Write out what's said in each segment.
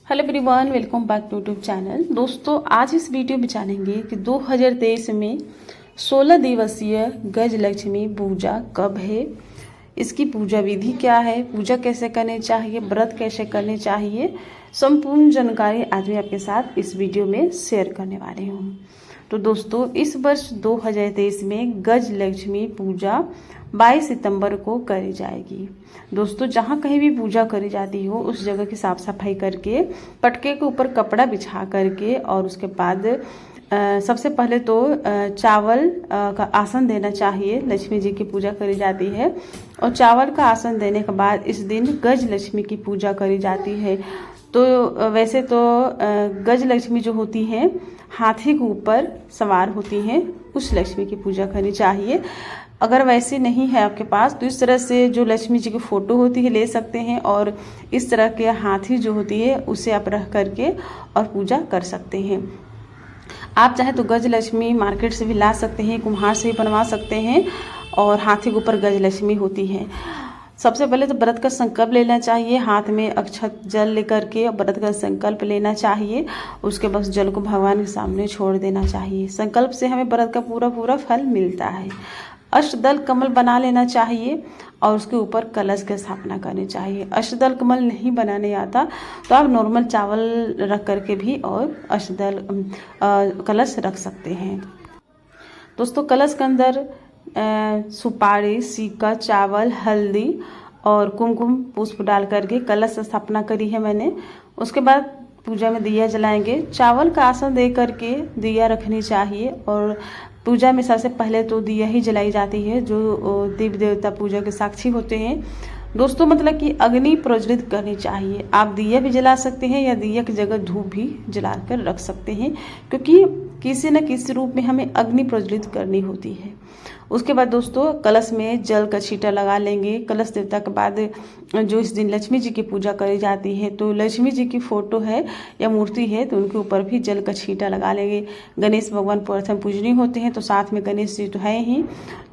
Hello everyone, welcome back to YouTube channel. दोस्तों, आज इस वीडियो में जानेंगे कि 2023 में 16 दिवसीय गज लक्ष्मी पूजा कब है, इसकी पूजा विधि क्या है, पूजा कैसे करनी चाहिए, व्रत कैसे करने चाहिए, संपूर्ण जानकारी आज मैं आपके साथ इस वीडियो में शेयर करने वाली हूँ। तो दोस्तों, इस वर्ष 2023 में गज लक्ष्मी पूजा 22 सितंबर को करी जाएगी। दोस्तों, जहाँ कहीं भी पूजा करी जाती हो उस जगह की साफ सफाई करके, पटके के ऊपर कपड़ा बिछा करके और उसके बाद सबसे पहले तो चावल का आसन देना चाहिए। लक्ष्मी जी की पूजा करी जाती है और चावल का आसन देने के बाद इस दिन गज लक्ष्मी की पूजा करी जाती है। तो वैसे तो गज लक्ष्मी जो होती हैं हाथी के ऊपर सवार होती हैं, उस लक्ष्मी की पूजा करनी चाहिए। अगर वैसे नहीं है आपके पास तो इस तरह से जो लक्ष्मी जी की फ़ोटो होती है ले सकते हैं और इस तरह के हाथी जो होती है उसे आप रख करके और पूजा कर सकते हैं। आप चाहे तो गज लक्ष्मी मार्केट से भी ला सकते हैं, कुम्हार से भी बनवा सकते हैं और हाथी के ऊपर गज लक्ष्मी होती है। सबसे पहले तो व्रत का संकल्प लेना चाहिए, हाथ में अक्षत जल लेकर के व्रत का संकल्प लेना चाहिए। उसके बाद जल को भगवान के सामने छोड़ देना चाहिए। संकल्प से हमें व्रत का पूरा फल मिलता है। अष्टदल कमल बना लेना चाहिए और उसके ऊपर कलश की स्थापना करनी चाहिए। अष्टदल कमल नहीं बनाने आता तो आप नॉर्मल चावल रख करके भी और अष्टदल कलश रख सकते हैं। दोस्तों, कलश के अंदर सुपारी, सिक्का, चावल, हल्दी और कुमकुम पुष्प डाल करके कलश स्थापना करी है मैंने। उसके बाद पूजा में दिया जलाएंगे। चावल का आसन दे करके दिया रखनी चाहिए और पूजा में सबसे पहले तो दिया ही जलाई जाती है, जो देवी देवता पूजा के साक्षी होते हैं। दोस्तों, मतलब कि अग्नि प्रज्वलित करनी चाहिए। आप दिया भी जला सकते हैं या दिया की जगह धूप भी जला कर रख सकते हैं, क्योंकि किसी न किसी रूप में हमें अग्नि प्रज्वलित करनी होती है। उसके बाद दोस्तों, कलश में जल का छींटा लगा लेंगे। कलश देवता के बाद जो इस दिन लक्ष्मी जी की पूजा करी जाती है तो लक्ष्मी जी की फोटो है या मूर्ति है तो उनके ऊपर भी जल का छींटा लगा लेंगे। गणेश भगवान प्रथम पूजनीय होते हैं तो साथ में गणेश जी तो है ही,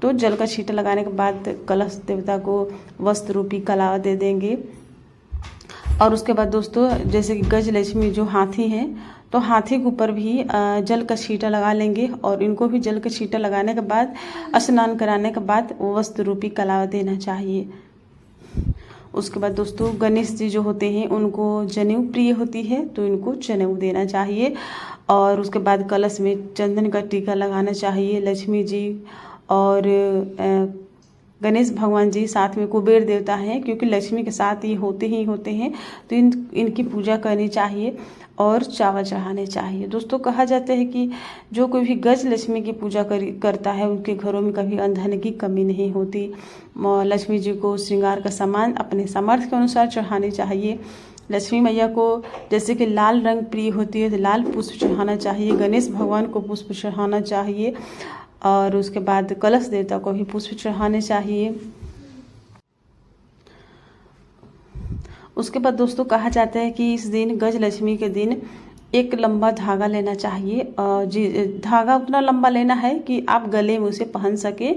तो जल का छींटा लगाने के बाद कलश देवता को वस्त्र रूपी कलावा दे देंगे। और उसके बाद दोस्तों, जैसे कि गज लक्ष्मी जो हाथी हैं तो हाथी के ऊपर भी जल का छींटा लगा लेंगे और इनको भी जल का छींटा लगाने के बाद स्नान कराने के बाद वस्त्र रूपी कलावा देना चाहिए। उसके बाद दोस्तों, गणेश जी जो होते हैं उनको जनेऊ प्रिय होती है तो इनको जनेऊ देना चाहिए। और उसके बाद कलश में चंदन का टीका लगाना चाहिए। लक्ष्मी जी और गणेश भगवान जी, साथ में कुबेर देवता हैं, क्योंकि लक्ष्मी के साथ ये होते हैं तो इनकी पूजा करनी चाहिए और चावल चढ़ाने चाहिए। दोस्तों, कहा जाता है कि जो कोई भी गज लक्ष्मी की पूजा करता है उनके घरों में कभी धन की कमी नहीं होती। लक्ष्मी जी को श्रृंगार का सामान अपने सामर्थ्य के अनुसार चढ़ाने चाहिए। लक्ष्मी मैया को जैसे कि लाल रंग प्रिय होती है तो लाल पुष्प चढ़ाना चाहिए। गणेश भगवान को पुष्प चढ़ाना चाहिए और उसके बाद कलश देवता को भी पुष्प चढ़ाने चाहिए। उसके बाद दोस्तों, कहा जाता है कि इस दिन गज लक्ष्मी के दिन एक लंबा धागा लेना चाहिए। धागा उतना लंबा लेना है कि आप गले में उसे पहन सके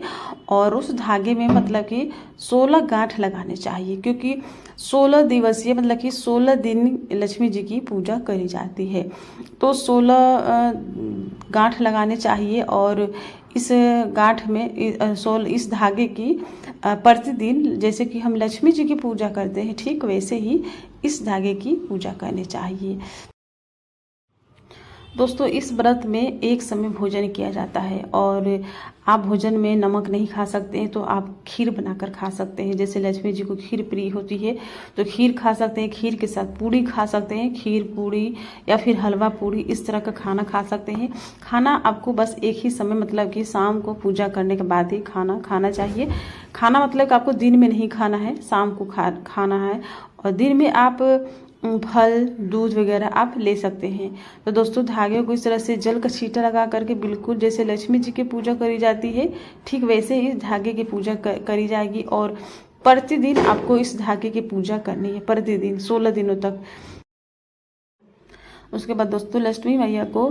और उस धागे में मतलब कि 16 गांठ लगाने चाहिए, क्योंकि 16 दिवसीय मतलब कि 16 दिन लक्ष्मी जी की पूजा करी जाती है। तो 16 गांठ लगाने चाहिए और इस गांठ में इस धागे की प्रतिदिन जैसे कि हम लक्ष्मी जी की पूजा करते हैं ठीक वैसे ही इस धागे की पूजा करनी चाहिए। दोस्तों, इस व्रत में एक समय भोजन किया जाता है और आप भोजन में नमक नहीं खा सकते हैं तो आप खीर बनाकर खा सकते हैं। जैसे लक्ष्मी जी को खीर प्रिय होती है तो खीर खा सकते हैं, खीर के साथ पूड़ी खा सकते हैं, खीर पूड़ी या फिर हलवा पूड़ी, इस तरह का खाना खा सकते हैं। खाना आपको बस एक ही समय मतलब कि शाम को पूजा करने के बाद ही खाना खाना चाहिए। खाना मतलब कि आपको दिन में नहीं खाना है, शाम को खाना है और दिन में आप फल दूध वगैरह आप ले सकते हैं। तो दोस्तों, धागे को इस तरह से जल का छींटा लगा करके बिल्कुल जैसे लक्ष्मी जी की पूजा करी जाती है ठीक वैसे ही धागे की पूजा करी जाएगी और प्रतिदिन आपको इस धागे की पूजा करनी है, प्रतिदिन 16 दिनों तक। उसके बाद दोस्तों, लक्ष्मी मैया को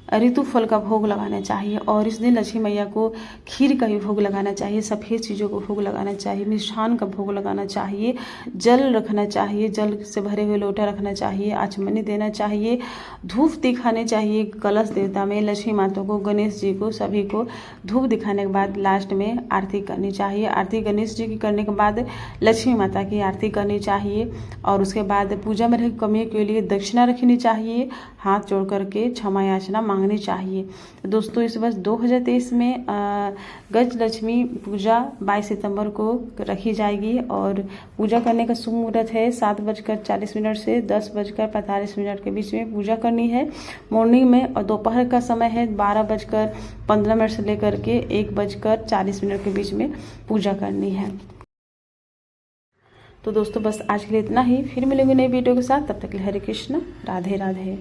ऋतु फल का भोग लगाना चाहिए। और इस दिन लक्ष्मी मैया को खीर का भी भोग लगाना चाहिए, सफ़ेद चीज़ों को भोग लगाना चाहिए, मिष्ठान का भोग लगाना चाहिए, जल रखना चाहिए, जल से भरे हुए लोटा रखना चाहिए, आचमनी देना चाहिए, धूप दिखाने चाहिए कलश देवता में, लक्ष्मी माता को, गणेश जी को, सभी को धूप दिखाने के बाद लास्ट में आरती करनी चाहिए। आरती गणेश जी की करने के बाद लक्ष्मी माता की आरती करनी चाहिए। और उसके बाद पूजा में रही कमियों के लिए दक्षिणा रखनी चाहिए, हाथ जोड़ करके क्षमा याचना मांगनी चाहिए। तो दोस्तों इस वर्ष 2023 में गज लक्ष्मी पूजा 22 सितंबर को रखी जाएगी। और पूजा करने का शुभ मुहूर्त है 7:40 से 10:45 के बीच में पूजा करनी है मॉर्निंग में। और दोपहर का समय है 12:15 से लेकर के 1:40 के बीच में पूजा करनी है। तो दोस्तों बस आज के लिए इतना ही, फिर मिलेंगे नई वीडियो के साथ, तब तक के लिए हरे कृष्ण, राधे राधे।